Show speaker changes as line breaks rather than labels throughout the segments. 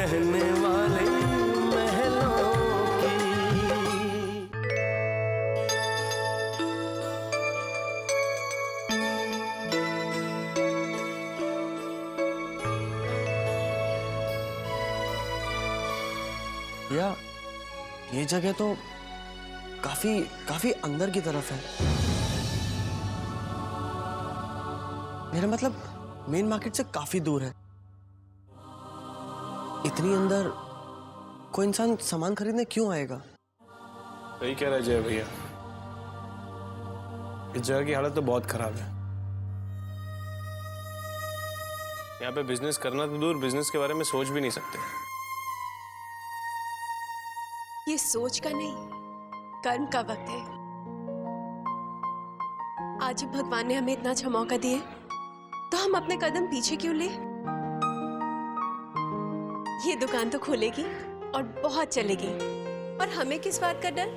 रहने वाले महलों की।
या ये जगह तो काफी अंदर की तरफ है। मेरा मतलब मेन मार्केट से काफी दूर है। इतनी अंदर कोई इंसान सामान खरीदने क्यों आएगा?
सही कह रहा है जय भैया, इस जगह की हालत तो बहुत खराब है। यहाँ पे बिजनेस करना तो दूर, बिजनेस के बारे में सोच भी नहीं सकते।
ये सोच का नहीं, कर्म का वक्त है। आज जब भगवान ने हमें इतना अच्छा मौका दिया तो हम अपने कदम पीछे क्यों ले? ये दुकान तो खुलेगी और बहुत चलेगी, और हमें किस बात का डर?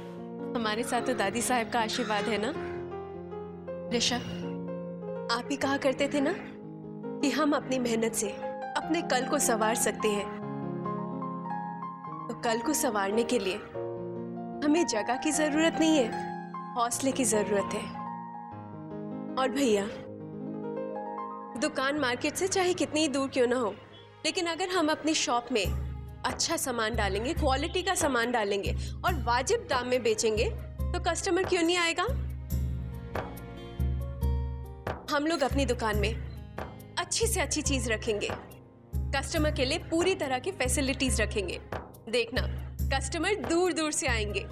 हमारे साथ तो दादी साहब का आशीर्वाद है ना। ऋषभ, आप ही कहा करते थे ना कि हम अपनी मेहनत से अपने कल को संवार सकते हैं। तो कल को संवारने के लिए हमें जगह की जरूरत नहीं है, हौसले की जरूरत है। और भैया, दुकान मार्केट से चाहे कितनी दूर क्यों ना हो, लेकिन अगर हम अपनी शॉप में अच्छा सामान डालेंगे, क्वालिटी का सामान डालेंगे और वाजिब दाम में बेचेंगे तो कस्टमर क्यों नहीं आएगा? हम लोग अपनी दुकान में अच्छी से अच्छी चीज रखेंगे, कस्टमर के लिए पूरी तरह की फैसिलिटीज रखेंगे। देखना, कस्टमर दूर दूर से आएंगे।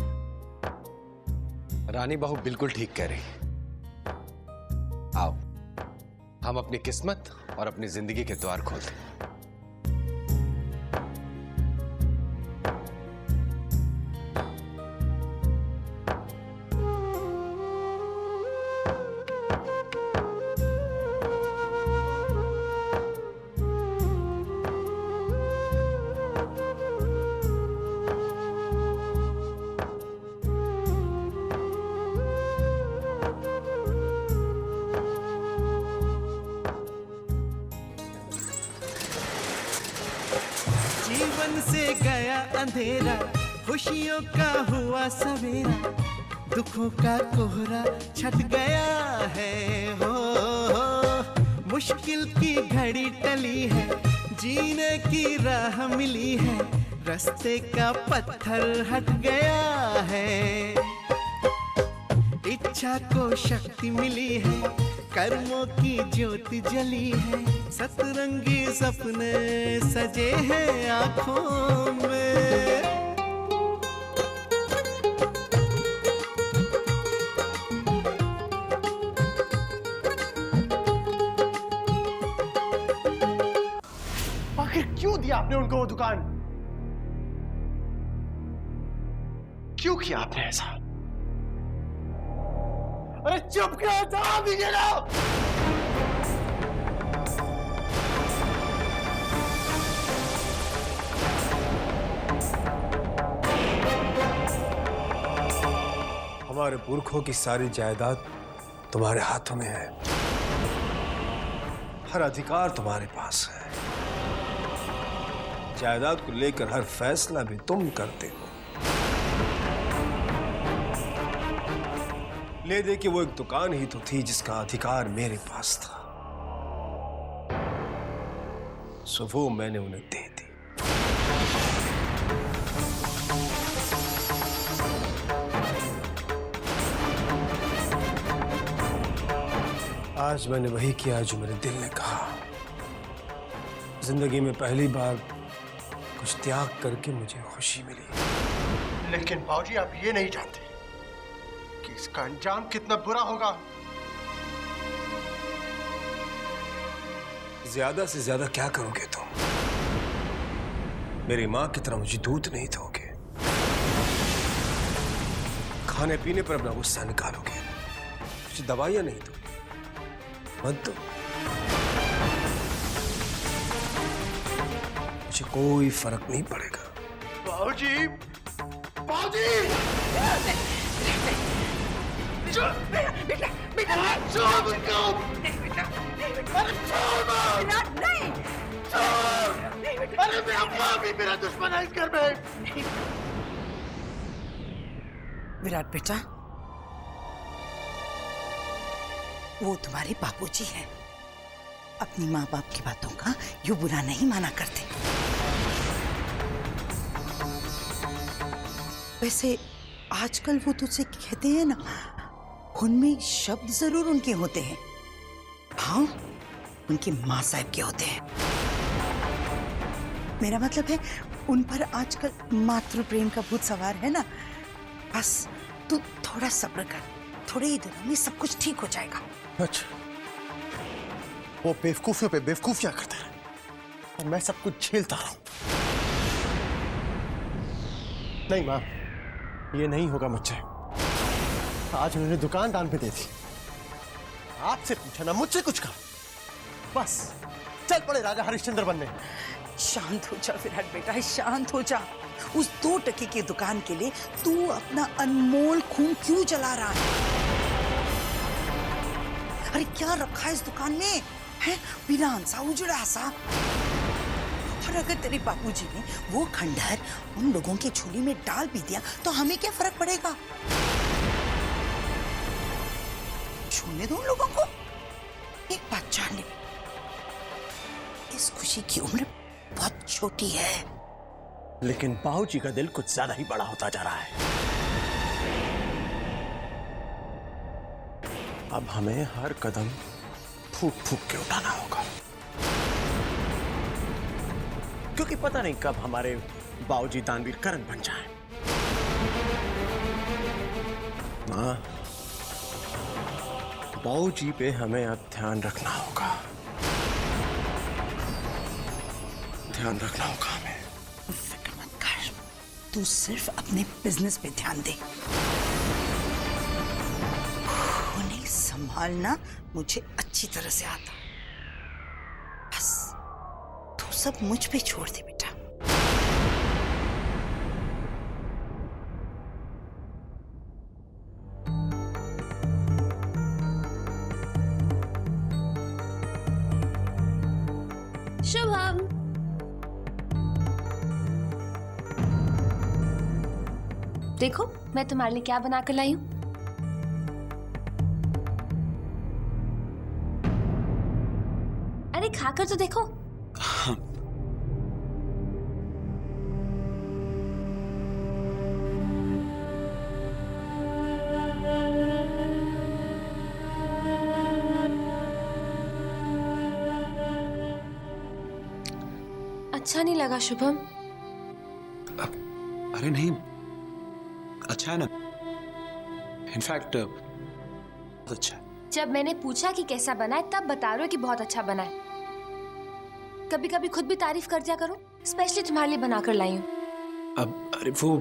रानी बहू बिल्कुल ठीक कह रही। आओ हम अपनी किस्मत और अपनी जिंदगी के द्वार खोलते हैं।
जीवन से गया अंधेरा, खुशियों का हुआ सवेरा, दुखों का कोहरा छट गया है। हो मुश्किल की घड़ी टली है, जीने की राह मिली है, रास्ते का पत्थर हट गया है। इच्छा को शक्ति मिली है, कर्मों की ज्योति जली है, सतरंगी सपने सजे हैं आंखों में।
आखिर क्यों दिया आपने उनको वो दुकान? क्यों किया आपने ऐसा? अरे चुप क्यों, जवाब दीजिएगा।
हमारे पुरखों की सारी जायदाद तुम्हारे हाथों में है, हर अधिकार तुम्हारे पास है। जायदाद को लेकर हर फैसला भी तुम करते हो। ले दे कि वो एक दुकान ही तो थी जिसका अधिकार मेरे पास था, सो वो मैंने उन्हें दे दी। आज मैंने वही किया जो मेरे दिल ने कहा। जिंदगी में पहली बार कुछ त्याग करके मुझे खुशी मिली।
लेकिन बाबूजी, आप ये नहीं जानते कि इसका अंजाम कितना बुरा होगा।
ज्यादा से ज्यादा क्या करोगे तुम? मेरी मां की तरह मुझे दूध नहीं दोगे, खाने पीने पर अपना गुस्सा निकालोगे, मुझे दवाइयां नहीं दोगे। मत दो, मुझे कोई फर्क नहीं पड़ेगा।
बाबूजी, बाबूजी! अरे मैं अम्मा भी मेरा दुश्मन है इस घर में।
विराट बेटा, वो तुम्हारे बापूजी हैं। अपनी माँ बाप की बातों का यूं बुरा नहीं माना करते। वैसे आजकल वो तुझसे कहते हैं ना, उनमें शब्द जरूर उनके होते हैं, भाव उनकी माँ साहब के होते हैं। मेरा मतलब है उन पर आजकल मातृ प्रेम का भूत सवार है ना। बस तू थोड़ा सब्र कर, थोड़े ही दिनों में सब कुछ ठीक हो जाएगा।
अच्छा, वो बेवकूफियों पे बेवकूफियां करते रहे और मैं सब कुछ झेलता रहा हूं। नहीं माँ, ये नहीं होगा मुझसे। आज उन्होंने दुकान दान पे दे दी, आपसे पूछा ना मुझसे कुछ कहा, बस चल पड़े राजा हरिश्चंद्र बनने।
शांत हो जा विराट बेटा, शांत हो जा। उस 2 टके की दुकान के लिए तू अपना अनमोल खून क्यों जला रहा है? अरे क्या रखा है इस दुकान में है? वीरान सा, उजड़ा सा। और अगर तेरे बापूजी ने वो खंडहर उन लोगों की झोली में डाल भी दिया तो हमें क्या फर्क पड़ेगा? छूने दो उन लोगों को। एक बात जान ले, इस खुशी की उम्र बहुत छोटी है।
लेकिन बाबूजी का दिल कुछ ज्यादा ही बड़ा होता जा रहा है। अब हमें हर कदम फूक फूक के उठाना होगा, क्योंकि पता नहीं कब हमारे बाबूजी दानवीर करण बन जाएं। मां, बाबूजी पे हमें अब ध्यान रखना होगा, ध्यान रखना होगा हमें।
फिक्र मत कर, तू सिर्फ अपने बिजनेस पे ध्यान दे। उन्हें संभालना मुझे अच्छी तरह से आता, बस तू सब मुझ पे छोड़ दे बेटा।
शुभम,
देखो मैं तुम्हारे लिए क्या बना कर लाई हूँ। अरे खाकर तो देखो। अच्छा नहीं लगा शुभम?
अरे नहीं, अच्छा है ना। इनफैक्ट बहुत अच्छा है।
जब मैंने पूछा कि कैसा बना है तब बता रहे हो कि बहुत अच्छा बना है। कभी कभी खुद भी तारीफ कर दिया करो, स्पेशली तुम्हारे लिए बनाकर लाई हूँ।
अब अरे वो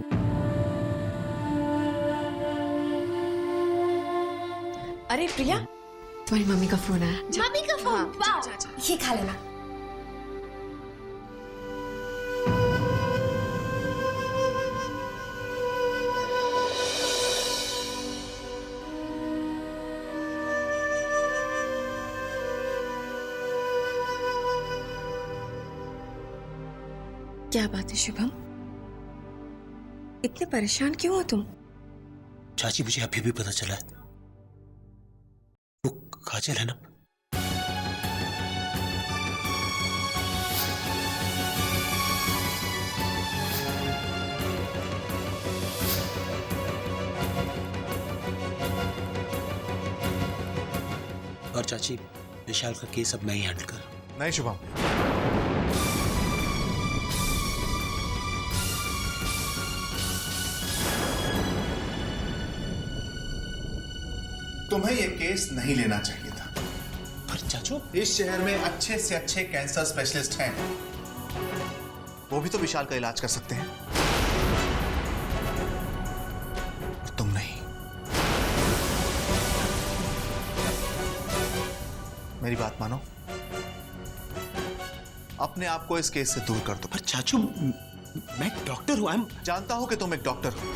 अरे प्रिया, तुम्हारी मम्मी का फोन आया।
मम्मी का फोन? वाह, ये खा लेना।
क्या बात है शुभम, इतने परेशान क्यों हो तुम?
चाची, मुझे अभी भी पता चला है वो काजल है ना, और चाची विशाल का केस अब मैं ही हैंडल कर।
नहीं शुभम, तुम्हें यह केस नहीं लेना चाहिए था।
पर चाचू,
इस शहर में अच्छे से अच्छे कैंसर स्पेशलिस्ट हैं, वो भी तो विशाल का इलाज कर सकते हैं, और तुम नहीं। मेरी बात मानो, अपने आप को इस केस से दूर कर दो।
पर चाचू मैं डॉक्टर हूं।
जानता हूं कि तुम एक डॉक्टर हो,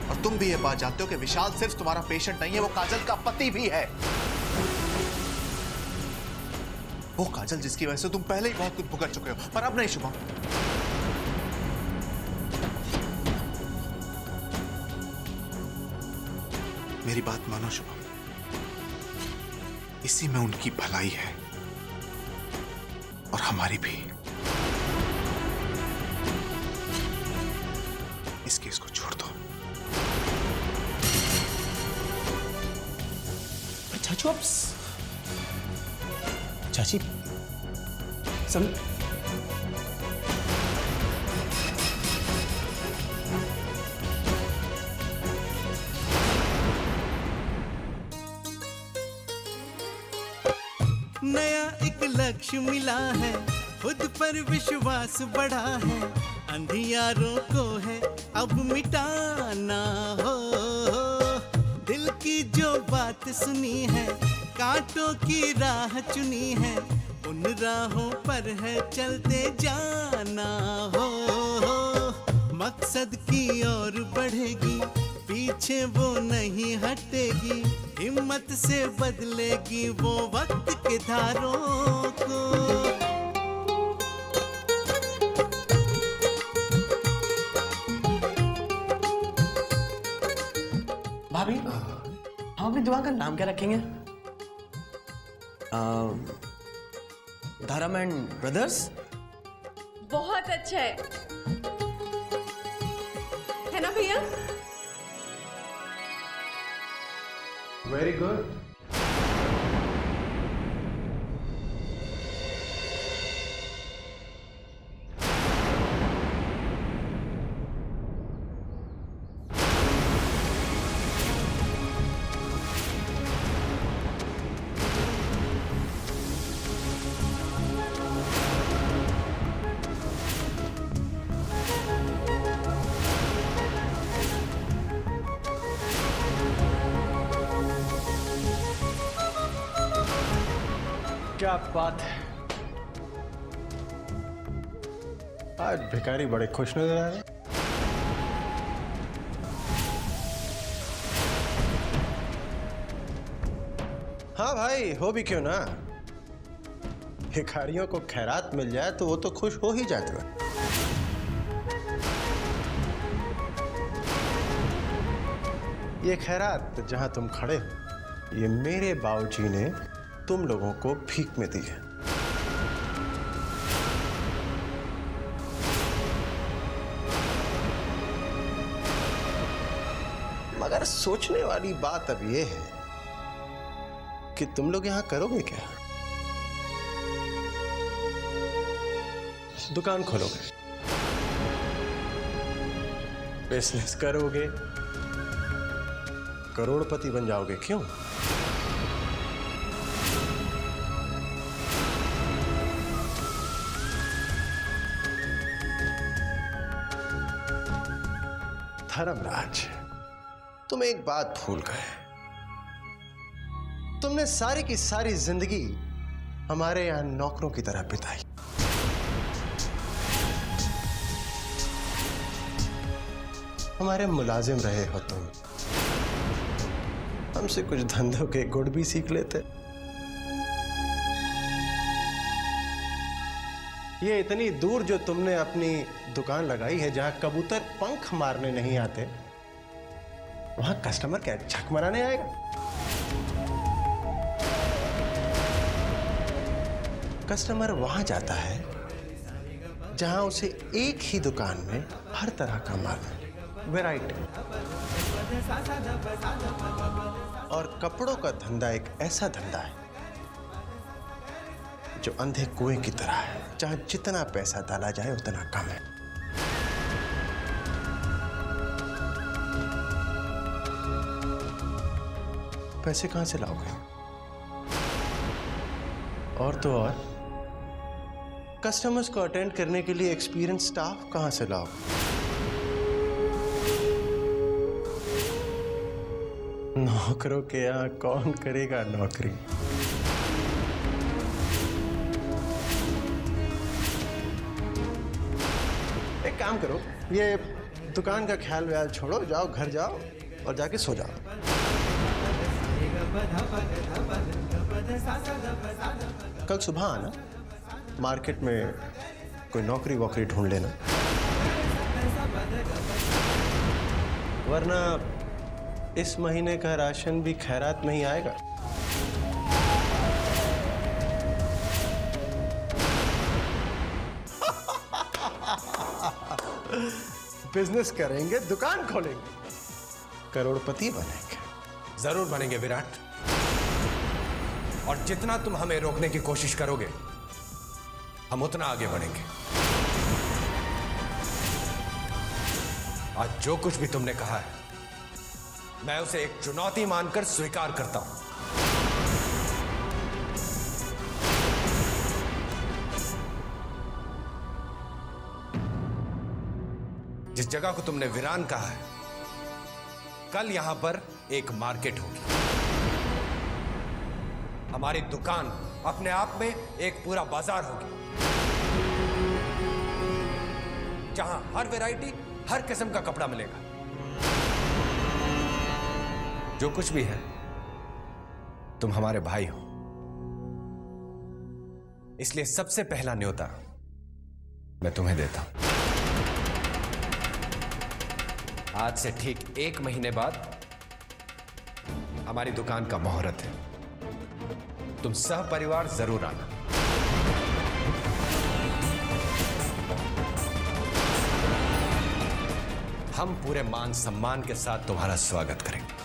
और तुम भी ये बात जानते हो कि विशाल सिर्फ तुम्हारा पेशेंट नहीं है, वो काजल का पति भी है। वो काजल जिसकी वजह से तुम पहले ही बहुत कुछ भुगत चुके हो, पर अब नहीं शुभम। मेरी बात मानो शुभम, इसी में उनकी भलाई है और हमारी भी। इस केस को छोड़ दो।
चाचू आप चाची सम
नया एक लक्ष्य मिला है, खुद पर विश्वास बढ़ा है, अंधियारों को है अब मिटाना हो। दिल की जो बात सुनी है, कांटों की राह चुनी है, उन राहों पर है चलते जाना हो। मकसद की ओर बढ़ेगी, पीछे वो नहीं हटेगी, हिम्मत से बदलेगी वो वक्त के धारों को।
भाभी हम अपनी दुकान का नाम क्या रखेंगे? धर्म एंड ब्रदर्स।
बहुत अच्छा है ना भैया?
Very good.
क्या बात है, आज भिखारी बड़े खुश नजर आ रहे हैं। हाँ भाई, हो भी क्यों ना, भिखारियों को खैरात मिल जाए तो वो तो खुश हो ही जाते हैं। ये खैरात जहां तुम खड़े हो, ये मेरे बाबूजी ने तुम लोगों को भीख में दी है। मगर सोचने वाली बात अब ये है कि तुम लोग यहां करोगे क्या? दुकान खोलोगे, बिजनेस करोगे, करोड़पति बन जाओगे, क्यों? धर्मराज, तुम एक बात भूल गए। तुमने सारी की सारी जिंदगी हमारे यहां नौकरों की तरह बिताई। हमारे मुलाजिम रहे हो तुम, हमसे कुछ धंधों के गुण भी सीख लेते। ये इतनी दूर जो तुमने अपनी दुकान लगाई है, जहां कबूतर पंख मारने नहीं आते, वहां कस्टमर क्या झक मराने आएगा? कस्टमर वहां जाता है जहां उसे एक ही दुकान में हर तरह का माल, वैरायटी। और कपड़ों का धंधा एक ऐसा धंधा है जो अंधे कुएं की तरह है, जहां जितना पैसा डाला जाए उतना कम है। पैसे कहां से लाओगे? और तो और कस्टमर्स को अटेंड करने के लिए एक्सपीरियंस स्टाफ कहां से लाओगे? नौकरों के यहां कौन करेगा नौकरी? एक काम करो, ये दुकान का ख्याल व्याल छोड़ो, जाओ घर जाओ और जाके सो जाओ। कल सुबह आना, मार्केट में कोई नौकरी वोकरी ढूंढ लेना, वरना इस महीने का राशन भी खैरात में ही आएगा। बिजनेस करेंगे, दुकान खोलेंगे, करोड़पति बनेंगे।
जरूर बनेंगे विराट, और जितना तुम हमें रोकने की कोशिश करोगे हम उतना आगे बढ़ेंगे। आज जो कुछ भी तुमने कहा है मैं उसे एक चुनौती मानकर स्वीकार करता हूं। जिस जगह को तुमने वीरान कहा है, कल यहां पर एक मार्केट होगी। हमारी दुकान अपने आप में एक पूरा बाजार होगी, जहां हर वैरायटी, हर किस्म का कपड़ा मिलेगा। जो कुछ भी है, तुम हमारे भाई हो, इसलिए सबसे पहला न्योता मैं तुम्हें देता हूं। आज से ठीक 1 महीने बाद हमारी दुकान का मुहूर्त है। तुम सह परिवार जरूर आना। हम पूरे मान सम्मान के साथ तुम्हारा स्वागत करेंगे।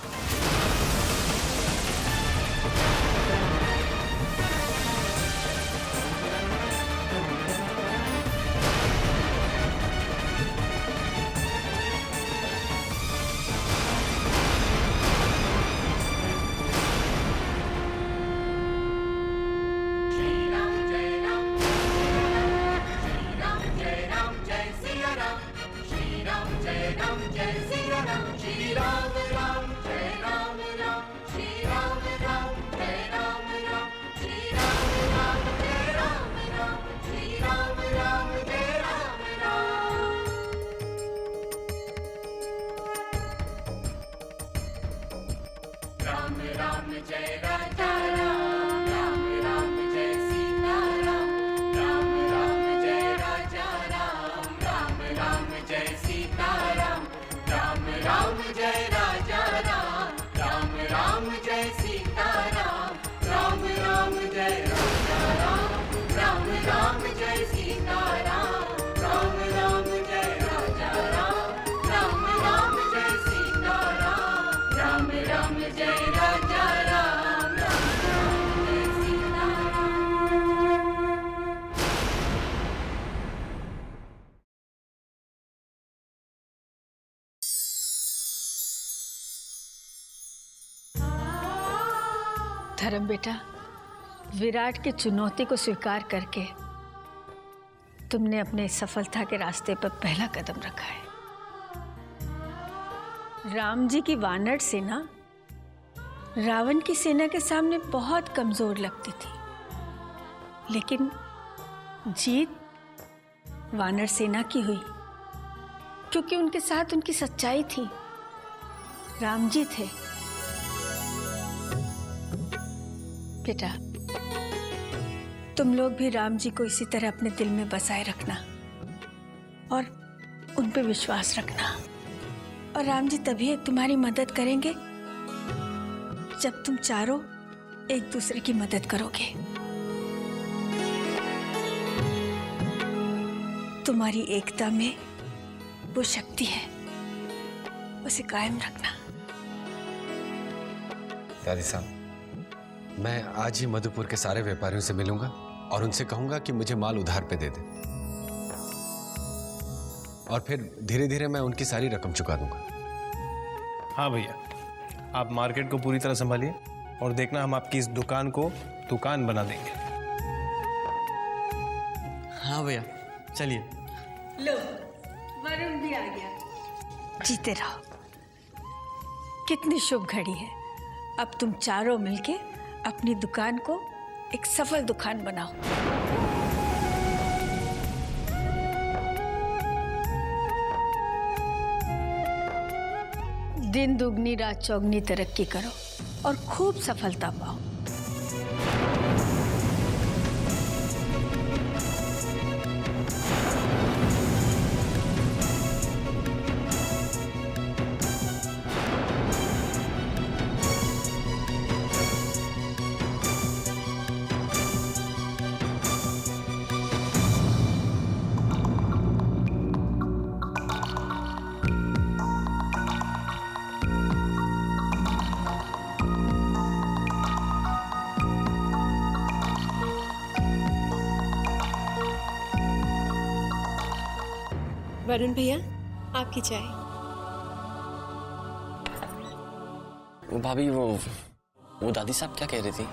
धर्म बेटा, विराट की चुनौती को स्वीकार करके तुमने अपने सफलता के रास्ते पर पहला कदम रखा है। राम जी की वानर सेना रावण की सेना के सामने बहुत कमजोर लगती थी, लेकिन जीत वानर सेना की हुई क्योंकि उनके साथ उनकी सच्चाई थी। राम जी थे। बेटा, तुम लोग भी राम जी को इसी तरह अपने दिल में बसाए रखना और उन पे विश्वास रखना, और राम जी तभी तुम्हारी मदद करेंगे जब तुम चारों एक दूसरे की मदद करोगे। तुम्हारी एकता में वो शक्ति है, उसे कायम रखना।
दादी साहब, मैं आज ही मधुपुर के सारे व्यापारियों से मिलूंगा और उनसे कहूंगा कि मुझे माल उधार पे दे दें, और फिर धीरे धीरे मैं उनकी सारी रकम चुका दूंगा।
हाँ भैया, आप मार्केट को पूरी तरह संभालिए और देखना हम आपकी इस दुकान को दुकान बना देंगे।
हाँ भैया, चलिए।
लो, वरुण भी आ गया। जीते रहो। कितनी शुभ घड़ी है। अब तुम चारों मिलके अपनी दुकान को एक सफल दुकान बनाओ। दिन दुगनी रात चौगनी तरक्की करो और खूब सफलता पाओ।
वरुण भैया, आपकी चाय।
भाभी वो दादी साहब क्या कह रही थी?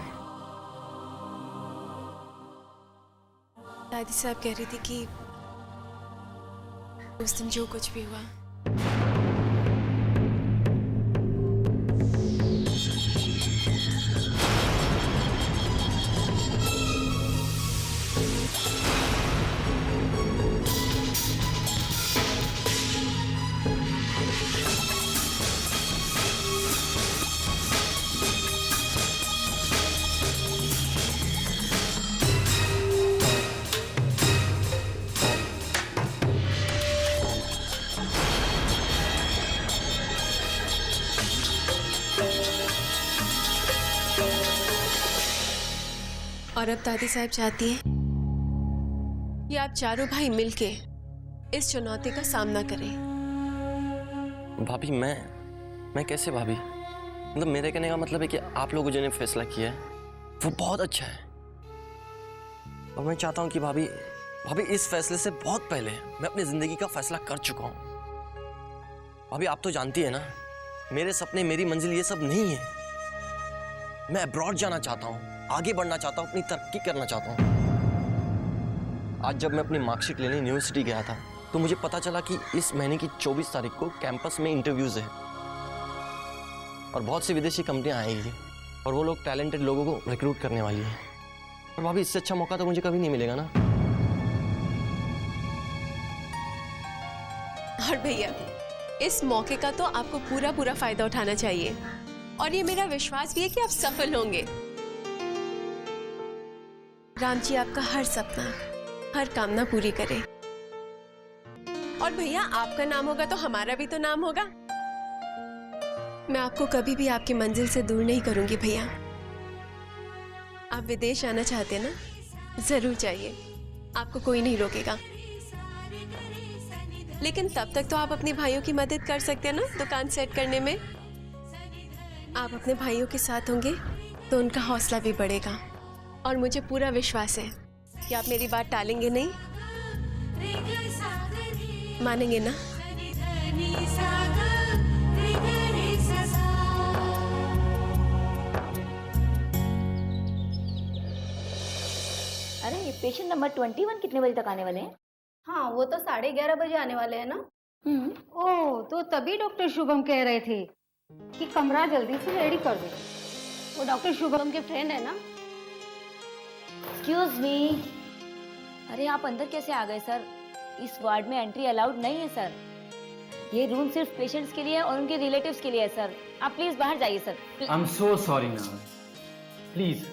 दादी साहब कह रही थी कि उस दिन जो कुछ भी हुआ, और अब दादी साहब चाहती हैं कि आप चारों भाई मिलके इस चुनौती का सामना करें।
भाभी मैं कैसे भाभी? मतलब मेरे कहने का मतलब है कि आप लोगों ने फैसला किया है वो बहुत अच्छा है, और मैं चाहता हूँ कि भाभी इस फैसले से बहुत पहले मैं अपनी जिंदगी का फैसला कर चुका हूँ। भाभी आप तो जानती है ना, मेरे सपने मेरी मंजिल ये सब नहीं है। मैं अब्रॉड जाना चाहता हूँ, आगे बढ़ना चाहता हूँ, अपनी तरक्की करना चाहता हूँ। आज जब मैं अपनी मार्कशीट लेने यूनिवर्सिटी गया था तो मुझे पता चला कि इस महीने की 24 तारीख को कैंपस में इंटरव्यूज है और बहुत सी विदेशी कंपनियां आएंगी और वो लोग टैलेंटेड लोगों को रिक्रूट करने वाली है। और भाभी इससे अच्छा मौका तो मुझे कभी नहीं मिलेगा ना।
और भैया, इस मौके का तो आपको पूरा फायदा उठाना चाहिए, और ये मेरा विश्वास भी है कि आप सफल होंगे। राम जी आपका हर सपना, हर कामना पूरी करे। और भैया, आपका नाम होगा तो हमारा भी तो नाम होगा। मैं आपको कभी भी आपकी मंजिल से दूर नहीं करूंगी भैया। आप विदेश आना चाहते हैं ना, जरूर चाहिए, आपको कोई नहीं रोकेगा। लेकिन तब तक तो आप अपने भाइयों की मदद कर सकते हैं ना दुकान सेट करने में। आप अपने भाइयों के साथ होंगे तो उनका हौसला भी बढ़ेगा, और मुझे पूरा विश्वास है कि आप मेरी बात टालेंगे नहीं, मानेंगे ना?
अरे ये पेशेंट नंबर 21 कितने बजे तक आने वाले हैं?
हाँ, वो तो 11:30 बजे आने वाले हैं ना। ओह, तो तभी डॉक्टर शुभम कह रहे थे कि कमरा जल्दी से रेडी कर दो। वो डॉक्टर शुभम के फ्रेंड है ना।
एक्सक्यूज मी, अरे आप अंदर कैसे आ गए सर? इस वार्ड में एंट्री अलाउड नहीं है सर। ये रूम सिर्फ पेशेंट्स के लिए और उनके रिलेटिव्स के लिए है सर। आप प्लीज बाहर जाइए sir.
I am so sorry ना, प्लीज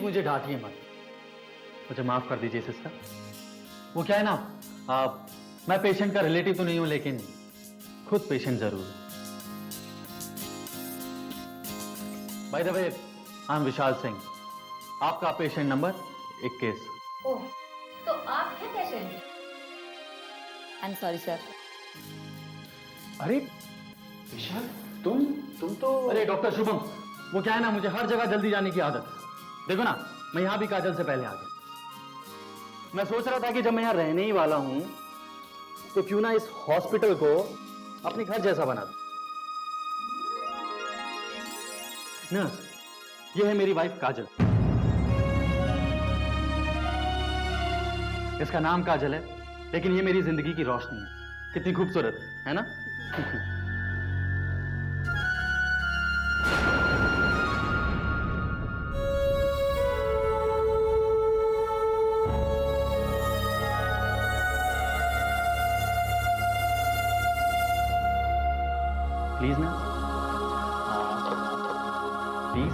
मुझे डांटिए मत, मुझे माफ कर दीजिए सिस्टर। वो क्या है ना, मैं पेशेंट का रिलेटिव तो नहीं हूं, लेकिन खुद पेशेंट जरूर हूं। By the way, I am Vishal Singh, आपका पेशेंट नंबर 21।
ओह, तो आप हैं patient? I am sorry sir.
अरे विशाल, तुम तो। अरे डॉक्टर शुभम, वो क्या है ना, मुझे हर जगह जल्दी जाने की आदत है। देखो ना, मैं यहां भी काजल से पहले आ गया। मैं सोच रहा था कि जब मैं यहां रहने ही वाला हूं तो क्यों ना इस हॉस्पिटल को अपने घर जैसा बना दूं। नर्स, ये है मेरी वाइफ काजल। इसका नाम काजल है, लेकिन ये मेरी जिंदगी की रोशनी है। कितनी खूबसूरत है ना? प्लीज ना, प्लीज।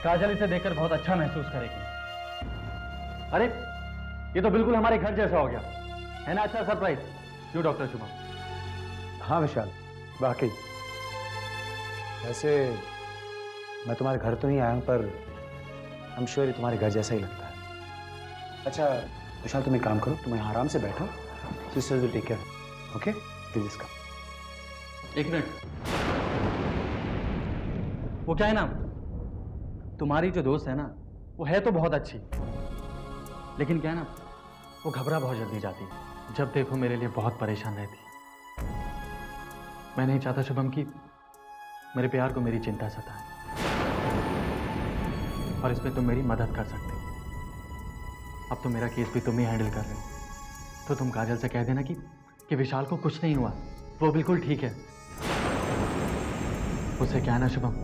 काजल इसे देखकर बहुत अच्छा महसूस करेगी। अरे ये तो बिल्कुल हमारे घर जैसा हो गया है ना? अच्छा सरप्राइज क्यों डॉक्टर शुभम?
हाँ विशाल, वाकई। वैसे मैं तुम्हारे घर तो नहीं आया हूं, पर आई एम श्योर ये तुम्हारे घर जैसा ही लगता है। अच्छा विशाल, तुम एक काम करो, तुम यहाँ आराम से बैठो, sisters will take care. Okay? Please come.
एक मिनट, वो क्या है ना, तुम्हारी जो दोस्त है ना, वो है तो बहुत अच्छी, लेकिन क्या है ना, वो घबरा बहुत जल्दी जाती है। जब देखो मेरे लिए बहुत परेशान रहती है। मैं नहीं चाहता शुभम कि मेरे प्यार को मेरी चिंता सताए, और इसमें तुम मेरी मदद कर सकते हो। अब तो मेरा केस भी तुम ही हैंडल कर रहे हो, तो तुम काजल से कह देना कि विशाल को कुछ नहीं हुआ, वो बिल्कुल ठीक है। उससे क्या है ना शुभम,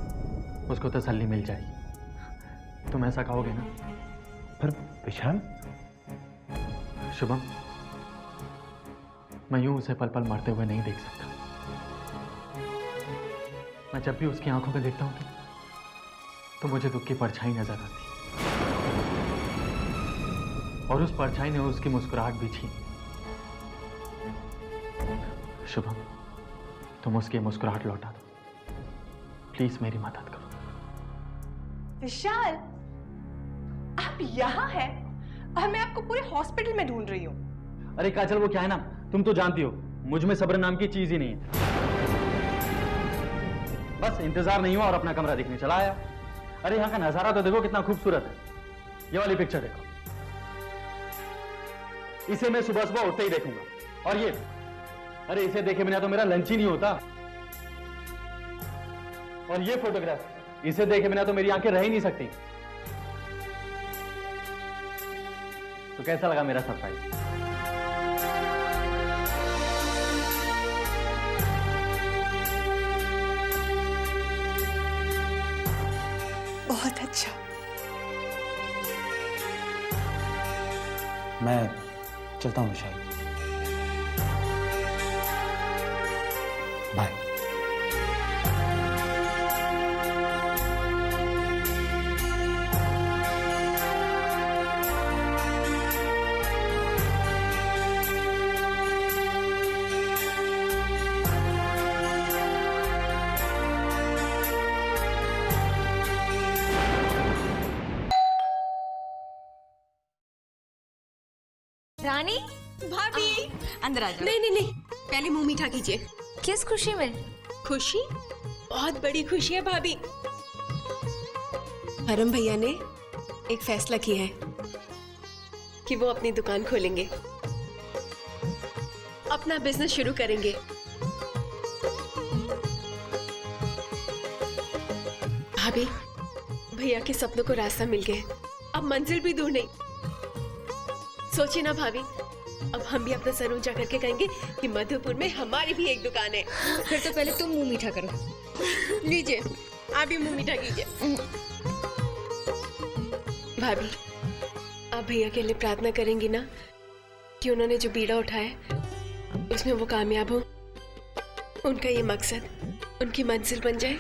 उसको तसल्ली मिल जाएगी। तुम ऐसा कहोगे ना?
पर विशाल,
शुभम, मैं यूं उसे पल पल मरते हुए नहीं देख सकता। मैं जब भी उसकी आंखों में देखता हूं तो मुझे दुख की परछाई नजर आती है, और उस परछाई ने उसकी मुस्कुराहट भी छीन। शुभम, तुम उसकी मुस्कुराहट लौटा दो, प्लीज मेरी मदद करो।
विशाल, आप यहाँ हैं और मैं आपको पूरे हॉस्पिटल में ढूंढ रही हूँ।
अरे काजल, वो क्या है ना, तुम तो जानती हो मुझ में सब्र नाम की चीज ही नहीं है। बस इंतजार नहीं हुआ और अपना कमरा देखने चला आया। अरे यहाँ का नजारा तो देखो कितना खूबसूरत है। ये वाली पिक्चर देखो, इसे मैं सुबह सुबह उठते ही देखूंगा। और ये, अरे इसे देखे बिना तो मेरा लंच ही नहीं होता। और ये फोटोग्राफ, इसे देखे बिना तो मेरी आंखें रह ही नहीं सकती। तो कैसा लगा मेरा सरप्राइज?
बहुत अच्छा।
मैं चलता हूँ विशाल, बाय।
रानी,
भाभी,
अंदर आ जाओ।
नहीं नहीं नहीं, पहले मुंह मीठा कीजिए।
किस खुशी में?
खुशी? बहुत बड़ी खुशी है भाभी। परम भैया ने एक फैसला किया है कि वो अपनी दुकान खोलेंगे, अपना बिजनेस शुरू करेंगे। भाभी, भैया के सपनों को रास्ता मिल गया, अब मंजिल भी दूर नहीं। सोचिए ना भाभी, अब हम भी अपना सर ऊंचा करके कहेंगे कि मधुपुर में हमारी भी एक दुकान है।
फिर तो पहले तुम मुंह मीठा करो।
लीजिए, आप भी मुंह मीठा कीजिए। भाभी, आप भैया के लिए प्रार्थना करेंगी ना कि उन्होंने जो बीड़ा उठाया उसमें वो कामयाब हो, उनका ये मकसद उनकी मंजिल बन जाए।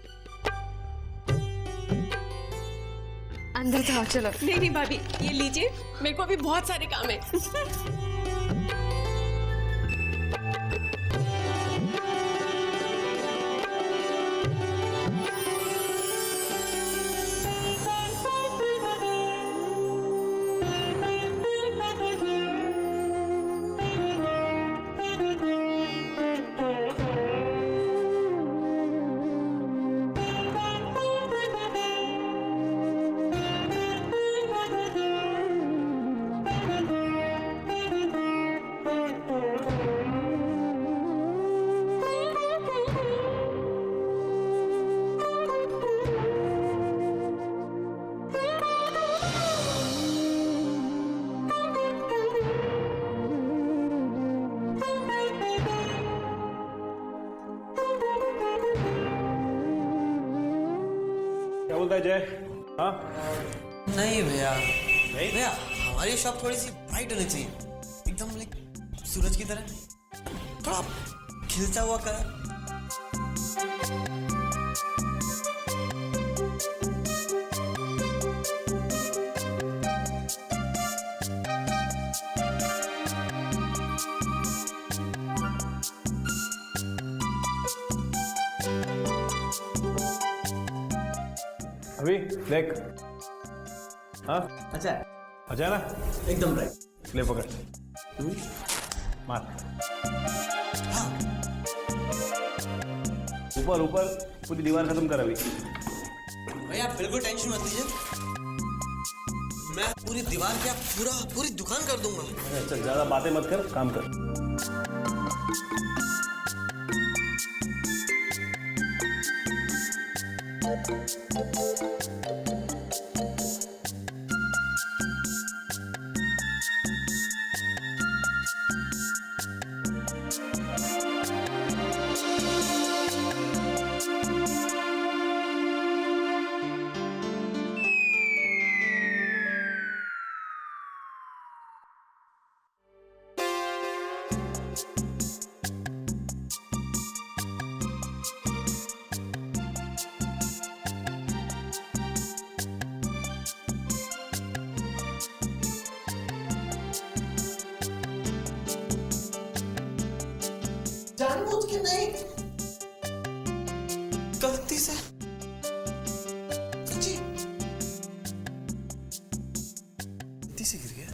अंदर जाओ, चलो।
नहीं नहीं भाभी, ये लीजिए, मेरे को अभी बहुत सारे काम है।
बोलता है जय? हाँ?
नहीं भैया, भैया हमारी शॉप थोड़ी सी ब्राइट होनी चाहिए, एकदम लाइक सूरज की तरह, थोड़ा खिलता हुआ कलर।
अभी देख। हाँ
अच्छा है,
अच्छा है ना?
एकदम राइट।
ले पकड़, मार।
हाँ
ऊपर ऊपर पूरी दीवार खत्म कर अभी।
भाई आप बिल्कुल टेंशन मत लीजिए, मैं पूरी दीवार क्या पूरी दुकान कर दूंगा।
चल ज्यादा बातें मत कर, काम कर।
जानबूझ के नहीं, गलती से। जी गलती से गिर गया।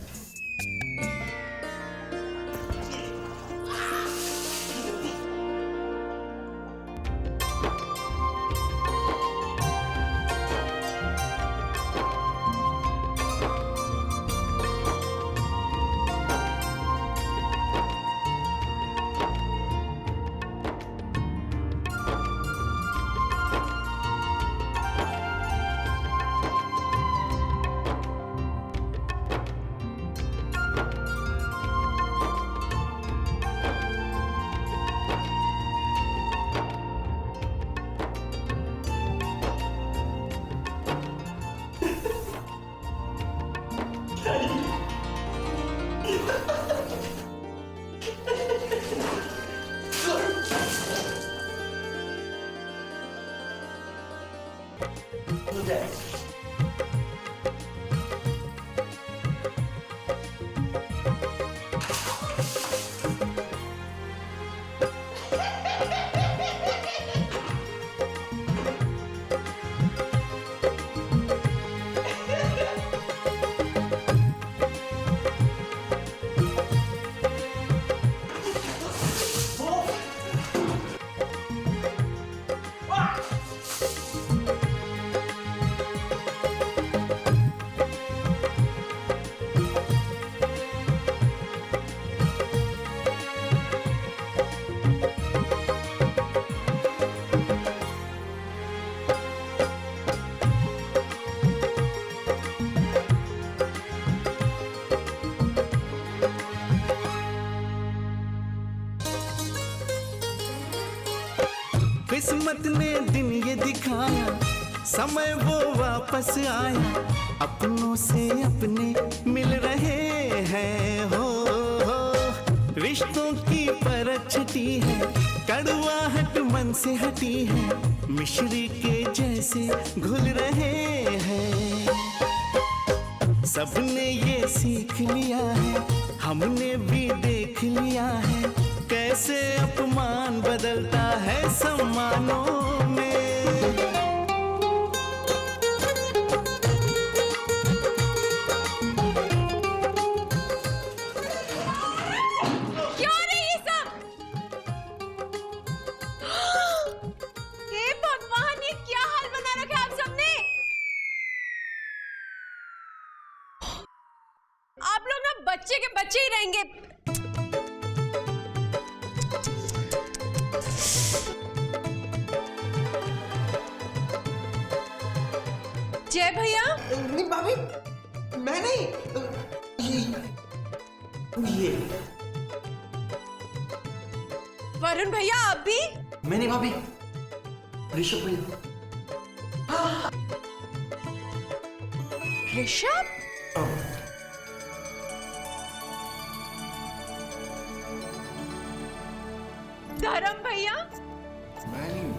किस्मत ने दिन ये दिखाया, समय वो वापस आया, अपनों से अपने मिल रहे हैं हो। रिश्तों की परत छटी है, कड़वाहट मन से हटी है, मिश्री के जैसे घुल रहे हैं। सबने ये सीख लिया है, हमने भी देख लिया है, कैसे अपमान बदलता है सम्मानों में।
क्या हो रहा है ये सब? हे भगवान, ये क्या हाल बना रखा है आप सबने? आप लोग ना बच्चे के बच्चे ही रहेंगे। जय भैया।
नहीं भाभी, मैं नहीं, ये
वरुण भैया आप भी?
मैं नहीं भाभी, ऋषभ भैया।
ऋषभ? धर्म भैया?
मैं नहीं।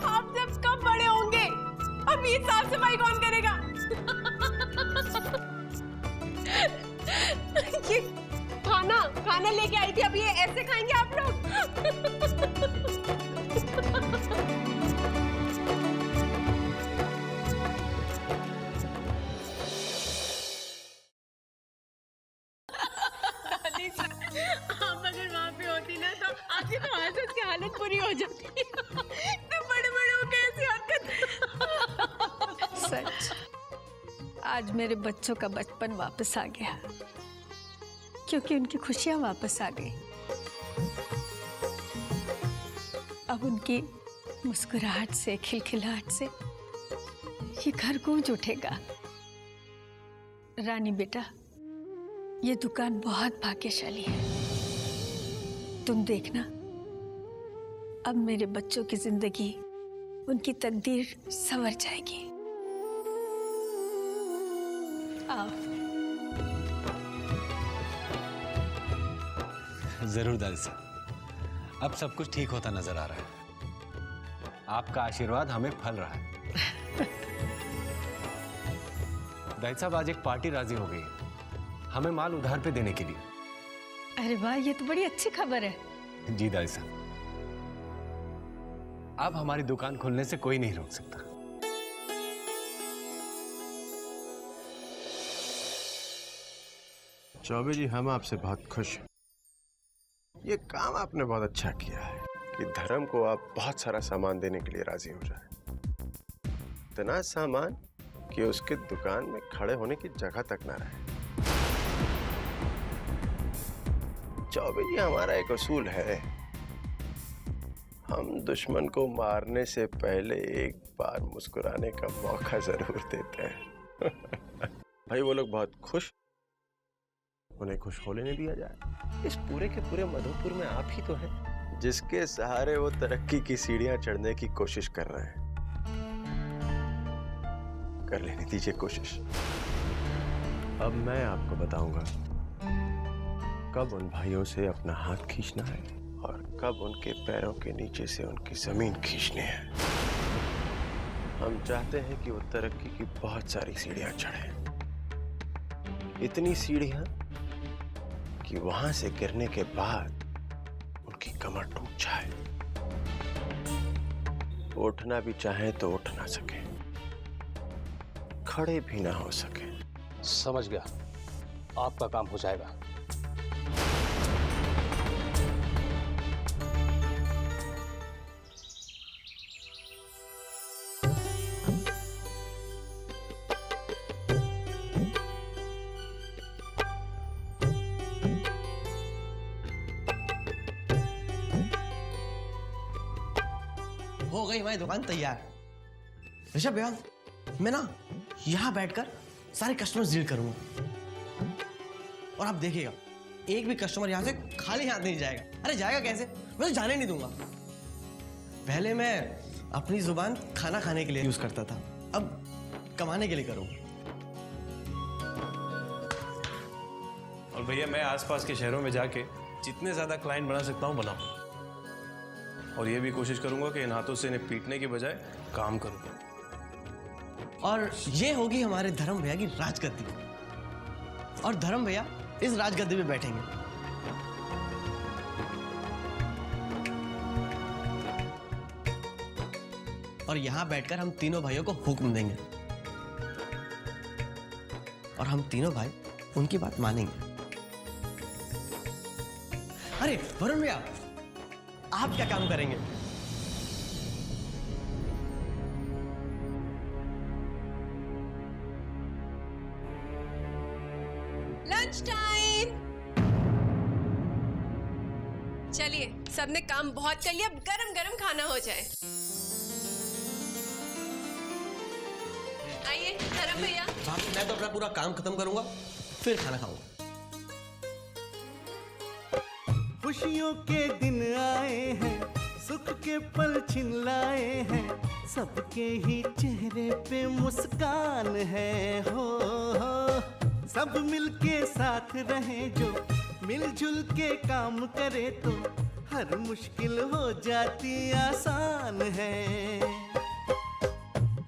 आप जब कब बड़े होंगे? अब ये साफ सफाई कौन करेगा? ये खाना लेके आई थी, अब ये ऐसे खाएंगे आप लोग?
की हालत पूरी हो जाती है। तो बड़े बड़े हो के ऐसी हरकत। सच, आज मेरे बच्चों का बचपन वापस आ गया, क्योंकि उनकी खुशियां वापस आ गई। अब उनकी मुस्कुराहट से, खिलखिलाहट से ये घर गूंज उठेगा। रानी बेटा, ये दुकान बहुत भाग्यशाली है। तुम देखना, अब मेरे बच्चों की जिंदगी, उनकी तकदीर संवर जाएगी। आओ।
जरूर दादी साहब, अब सब कुछ ठीक होता नजर आ रहा है। आपका आशीर्वाद हमें फल रहा है। दादी साहब, आज एक पार्टी राजी हो गई है हमें माल उधार पे देने के लिए।
अरे वाह, ये तो बड़ी अच्छी खबर है।
जी दादी साहब, अब हमारी दुकान खोलने से कोई नहीं रोक सकता।
चौबे जी, हम आपसे बहुत खुश हैं। ये काम आपने बहुत अच्छा किया है कि धर्म को आप बहुत सारा सामान देने के लिए राजी हो जाए। इतना सामान कि उसके दुकान में खड़े होने की जगह तक ना रहे। चौबे जी, हमारा एक उसूल है, हम दुश्मन को मारने से पहले एक बार मुस्कुराने का मौका जरूर देते हैं। भाई, वो लोग बहुत खुश, उन्हें खुश होने नहीं दिया जाए। इस पूरे के पूरे मधुपुर में आप ही तो हैं जिसके सहारे वो तरक्की की सीढ़ियां चढ़ने की कोशिश कर रहे हैं। कर लेने दीजिए कोशिश। अब मैं आपको बताऊंगा कब उन भाइयों से अपना हाथ खींचना है और कब उनके पैरों के नीचे से उनकी जमीन खींचनी है। हम चाहते हैं कि वो तरक्की की बहुत सारी सीढ़ियां चढ़े, इतनी सीढ़ियां कि वहां से गिरने के बाद उनकी कमर टूट जाए, उठना भी चाहे तो उठ ना सके, खड़े भी ना हो सके।
समझ गया, आपका काम हो जाएगा।
हो गई हमारी दुकान तैयार। ऋषभ भैया, मैं ना यहाँ बैठकर सारे कस्टमर्स डील करूंगा, और आप देखिएगा एक भी कस्टमर यहाँ से खाली हाथ नहीं जाएगा। अरे जाएगा कैसे, मैं तो जाने नहीं दूंगा। पहले मैं अपनी जुबान खाना खाने के लिए यूज करता था, अब कमाने के लिए करूंगा।
और भैया, मैं आसपास के शहरों में जाके जितने ज्यादा क्लाइंट बना सकता हूँ बनाऊँ, और ये भी कोशिश करूंगा कि इन हाथों से इन्हें पीटने के बजाय काम करूं।
और ये होगी हमारे धर्म भैया की राजगद्दी, और धर्म भैया इस राजगद्दी पे बैठेंगे। और यहां बैठकर हम तीनों भाइयों को हुक्म देंगे, और हम तीनों भाई उनकी बात मानेंगे। अरे वरुण भैया, आप क्या काम करेंगे?
Lunch time. चलिए, सबने काम बहुत कर लिया, अब गरम गरम खाना हो जाए। आइए धर्म भैया।
मैं तो अपना पूरा काम खत्म करूंगा, फिर खाना खाऊंगा।
खुशियों के दिन आए हैं, सुख के पल छिन लाए हैं, सबके ही चेहरे पे मुस्कान है। हो सब मिलके साथ रहे, जो मिलजुल के काम करे तो हर मुश्किल हो जाती आसान है।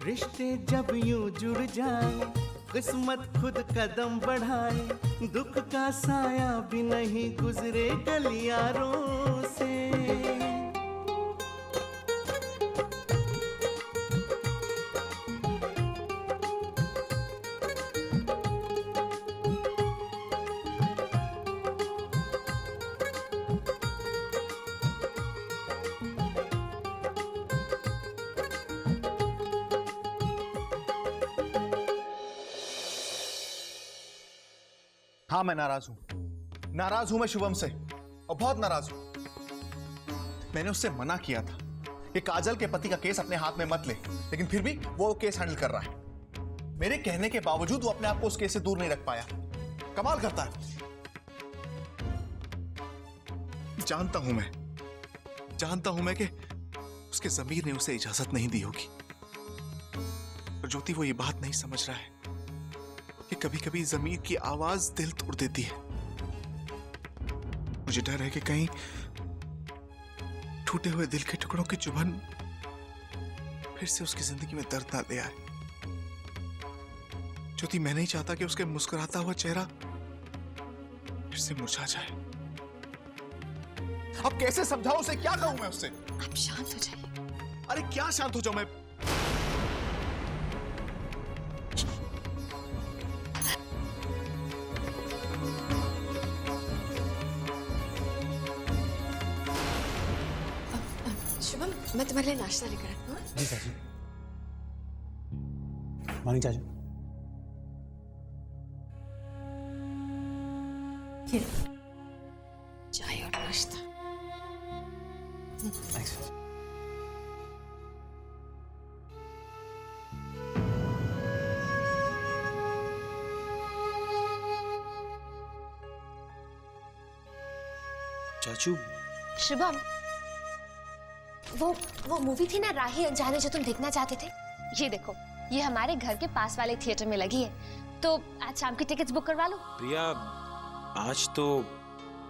रिश्ते जब यूं जुड़ जाए, किस्मत खुद कदम बढ़ाए, दुख का साया भी नहीं गुजरे गलियारों से।
हाँ, मैं नाराज हूं मैं शुभम से, और बहुत नाराज हूं। मैंने उससे मना किया था कि काजल के पति का केस अपने हाथ में मत ले, लेकिन फिर भी वो केस हैंडल कर रहा है। मेरे कहने के बावजूद वो अपने आप को उस केस से दूर नहीं रख पाया। कमाल करता है। जानता हूं मैं कि उसके ज़मीर ने उसे इजाजत नहीं दी होगी, पर ज्योति वो ये बात नहीं समझ रहा है कि कभी कभी ज़मीर की आवाज दिल तोड़ देती है। मुझे डर है कि कहीं टूटे हुए दिल के टुकड़ों की चुभन फिर से उसकी जिंदगी में दर्द ना ले आए। ज्योति, मैं नहीं चाहता कि उसके मुस्कुराता हुआ चेहरा फिर से मुरझा जाए। अब कैसे समझाऊं उसे, क्या कहूं मैं उससे?
आप शांत हो जाइए।
अरे क्या शांत हो जाऊं मैं?
शुभम, मैं तुम्हारे लिए नाश्ता लेकर आती हूँ।
जी चाची। मॉर्निंग चाची।
चाय और नाश्ता।
थैंक्स। चाचू,
शुभम, वो मूवी थी ना राही अनजाने जो तुम देखना चाहते थे, ये देखो, ये हमारे घर के पास वाले थिएटर में लगी है, तो आज शाम की टिकट्स बुक करवा लो।
प्रिया, आज तो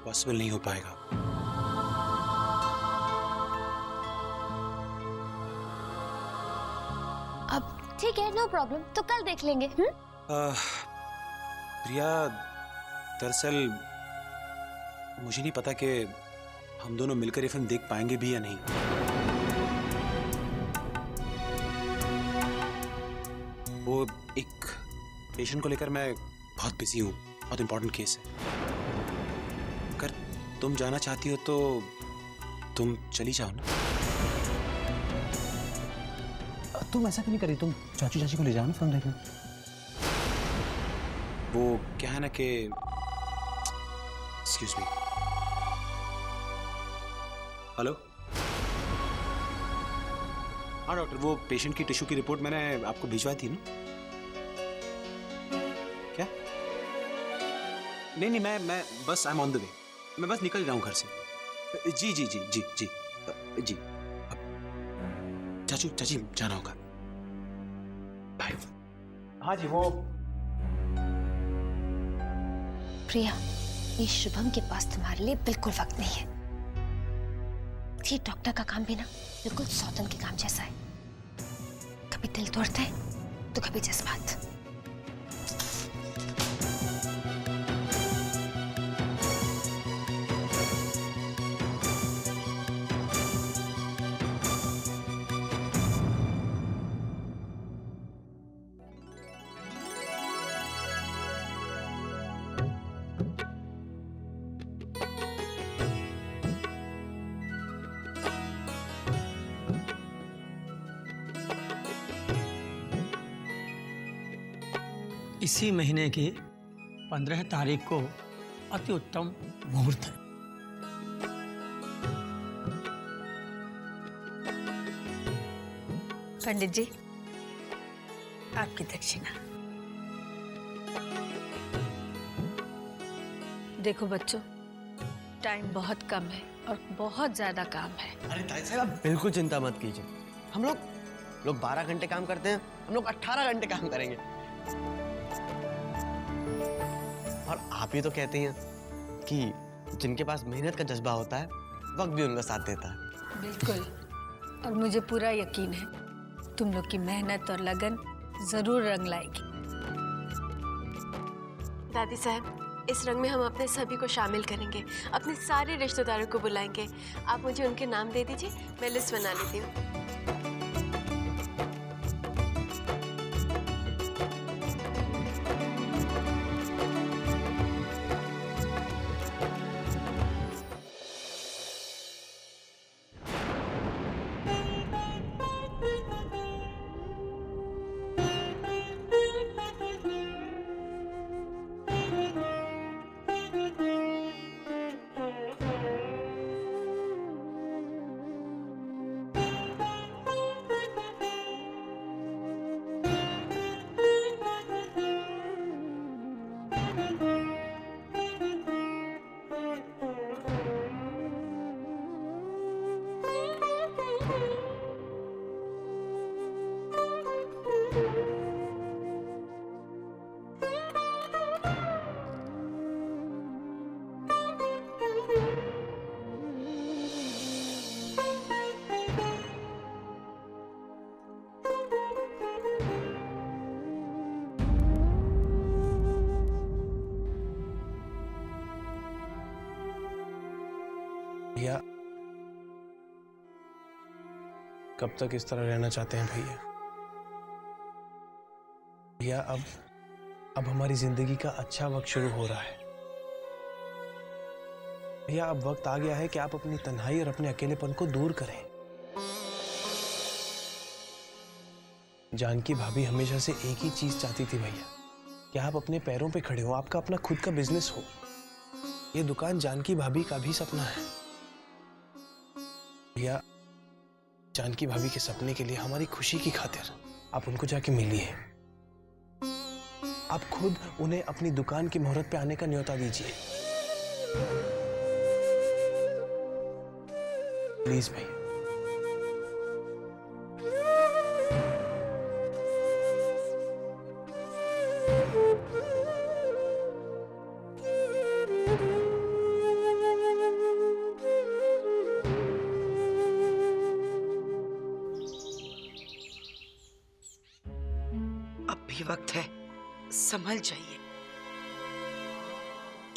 पॉसिबल नहीं हो पाएगा।
अब ठीक है, नो प्रॉब्लम, तो कल देख लेंगे।
प्रिया, दरअसल मुझे नहीं पता कि हम दोनों मिलकर ये फिल्म देख पाएंगे भी या नहीं। वो एक पेशेंट को लेकर मैं बहुत बिजी हूँ, बहुत इंपॉर्टेंट केस है। अगर तुम जाना चाहती हो तो तुम चली जाओ ना। तुम ऐसा क्यों नहीं करी, तुम चाचू चाची को ले जाओ ना फिल्म देखने। वो क्या है ना कि एक्सक्यूज मी। हेलो, हाँ डॉक्टर, वो पेशेंट की टिश्यू की रिपोर्ट मैंने आपको भिजवाई थी ना। क्या? नहीं, मैं बस I am on the way, मैं बस निकल रहा हूँ घर से। जी जी जी जी जी जी। चाचू चाची जाना होगा। बाय। हाँ जी, वो
प्रिया, ये शुभम के पास तुम्हारे लिए बिल्कुल वक्त नहीं है। ये डॉक्टर का काम भी ना बिल्कुल सौतन के काम जैसा है, कभी दिल तोड़ते हैं तो कभी जज्बात।
इसी महीने की 15 तारीख को अति उत्तम मुहूर्त है।
पंडित जी, आपकी दक्षिणा। देखो बच्चों, टाइम बहुत कम है और बहुत ज्यादा काम है।
अरे ताई साहब, आप बिल्कुल चिंता मत कीजिए। हम लोग 12 घंटे काम करते हैं, हम लोग 18 घंटे काम करेंगे। और आप ही तो कहते हैं कि जिनके पास मेहनत का जज्बा होता है, वक्त भी उनका साथ देता है।
बिल्कुल, और मुझे पूरा यकीन है तुम लोग की मेहनत और लगन जरूर रंग लाएगी।
दादी साहब, इस रंग में हम अपने सभी को शामिल करेंगे, अपने सारे रिश्तेदारों को बुलाएंगे। आप मुझे उनके नाम दे दीजिए, मैं लिस्ट बना लेती हूँ।
भैया कब तक इस तरह रहना चाहते हैं भैया? भैया अब हमारी जिंदगी का अच्छा वक्त शुरू हो रहा है भैया। अब वक्त आ गया है कि आप अपनी तन्हाई और अपने अकेलेपन को दूर करें। जानकी भाभी हमेशा से एक ही चीज चाहती थी भैया कि आप अपने पैरों पे खड़े हो, आपका अपना खुद का बिजनेस हो। ये दुकान जानकी भाभी का भी सपना है भैया। जानकी भाभी के सपने के लिए, हमारी खुशी की खातिर आप उनको जाके मिलिए। आप खुद उन्हें अपनी दुकान की मुहूर्त पे आने का न्योता दीजिए प्लीज भैया।
अब भी वक्त है, संभल जाइए।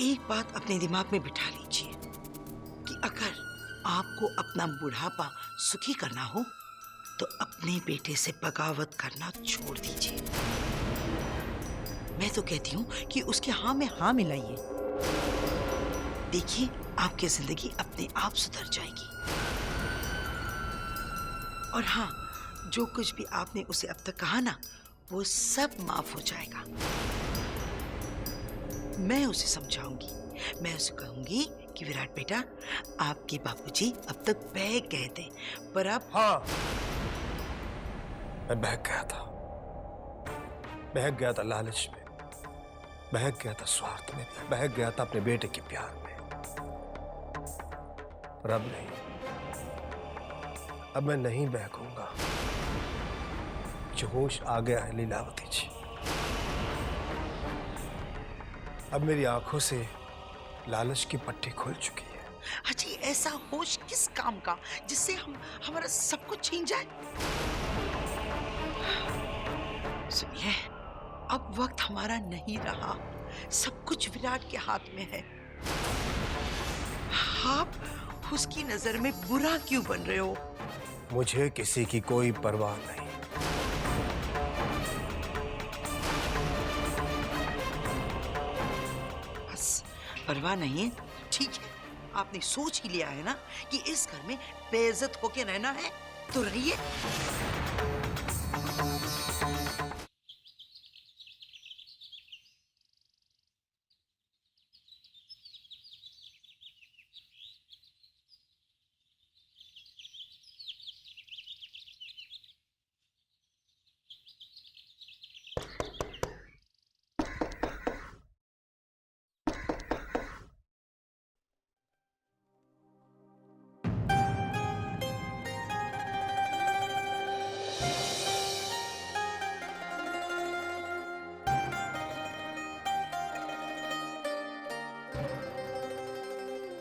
एक बात अपने दिमाग में बिठा लीजिए कि अगर आपको अपना बुढ़ापा सुखी करना हो तो अपने बेटे से बगावत करना छोड़ दीजिए। मैं तो कहती हूँ कि उसके हाँ में हाँ मिलाइए। देखिए आपकी जिंदगी अपने आप सुधर जाएगी। और हाँ, जो कुछ भी आपने उसे अब तक कहा ना, वो सब माफ हो जाएगा। मैं उसे समझाऊंगी, मैं उसे कहूंगी कि विराट बेटा, आपके बापूजी अब तक बहक गए थे पर अब
हाँ, मैं बहक गया था लालच में, बहक गया था स्वार्थ में, बहक गया था अपने बेटे के प्यार में। पर अब नहीं, अब मैं नहीं बहकूंगा। जो होश आ गया है लीलावती जी, अब मेरी आंखों से लालच की पट्टी खुल चुकी है।
अजी ऐसा होश किस काम का जिससे हमारा सब कुछ छीन जाए? सुनिए, अब वक्त हमारा नहीं रहा, सब कुछ विराट के हाथ में है। आप उसकी नजर में बुरा क्यों बन रहे हो?
मुझे किसी की कोई परवाह नहीं।
परवाह नहीं है, ठीक है। आपने सोच ही लिया है ना कि इस घर में बेइज्जत होके रहना है, तो रहिए।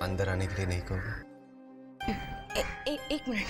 अंदर आने के लिए नहीं कहोगे?
एक मिनट।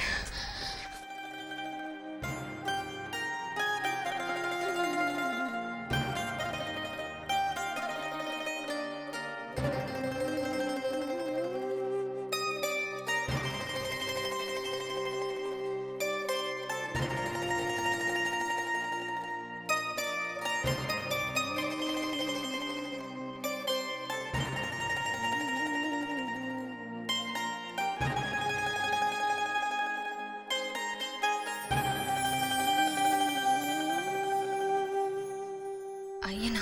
आइए ना।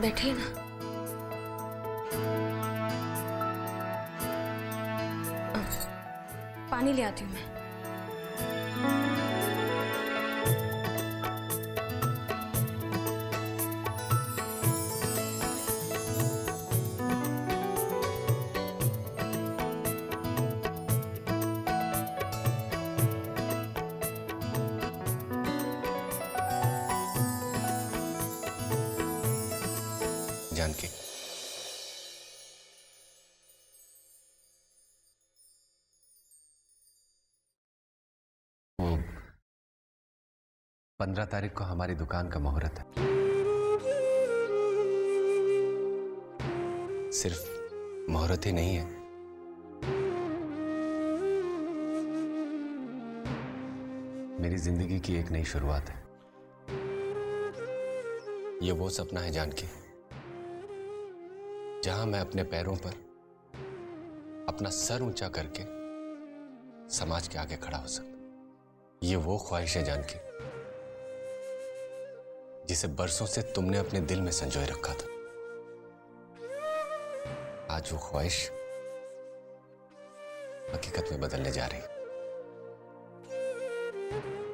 बैठिए ना। पानी ले आती हूँ मैं।
जानकी, 15 तारीख को हमारी दुकान का मुहूर्त है। सिर्फ मुहूर्त ही नहीं है, मेरी जिंदगी की एक नई शुरुआत है। ये वो सपना है जानकी, जहां मैं अपने पैरों पर अपना सर ऊंचा करके समाज के आगे खड़ा हो सकता। ये वो ख्वाहिश है जानकी, जिसे बरसों से तुमने अपने दिल में संजोए रखा था। आज वो ख्वाहिश हकीकत में बदलने जा रही।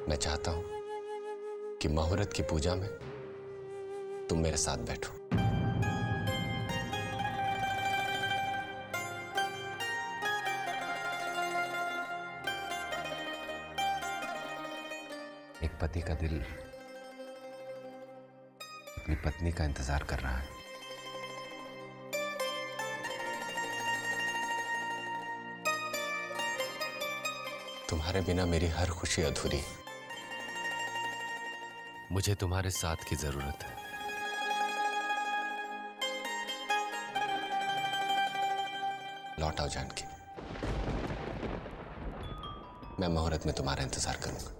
मैं चाहता हूं कि मुहूर्त की पूजा में तुम मेरे साथ बैठो। एक पति का दिल अपनी पत्नी का इंतजार कर रहा है। तुम्हारे बिना मेरी हर खुशी अधूरी है। मुझे तुम्हारे साथ की जरूरत है। लौट आओ जानकी, मैं मुहूर्त में तुम्हारा इंतजार करूंगा।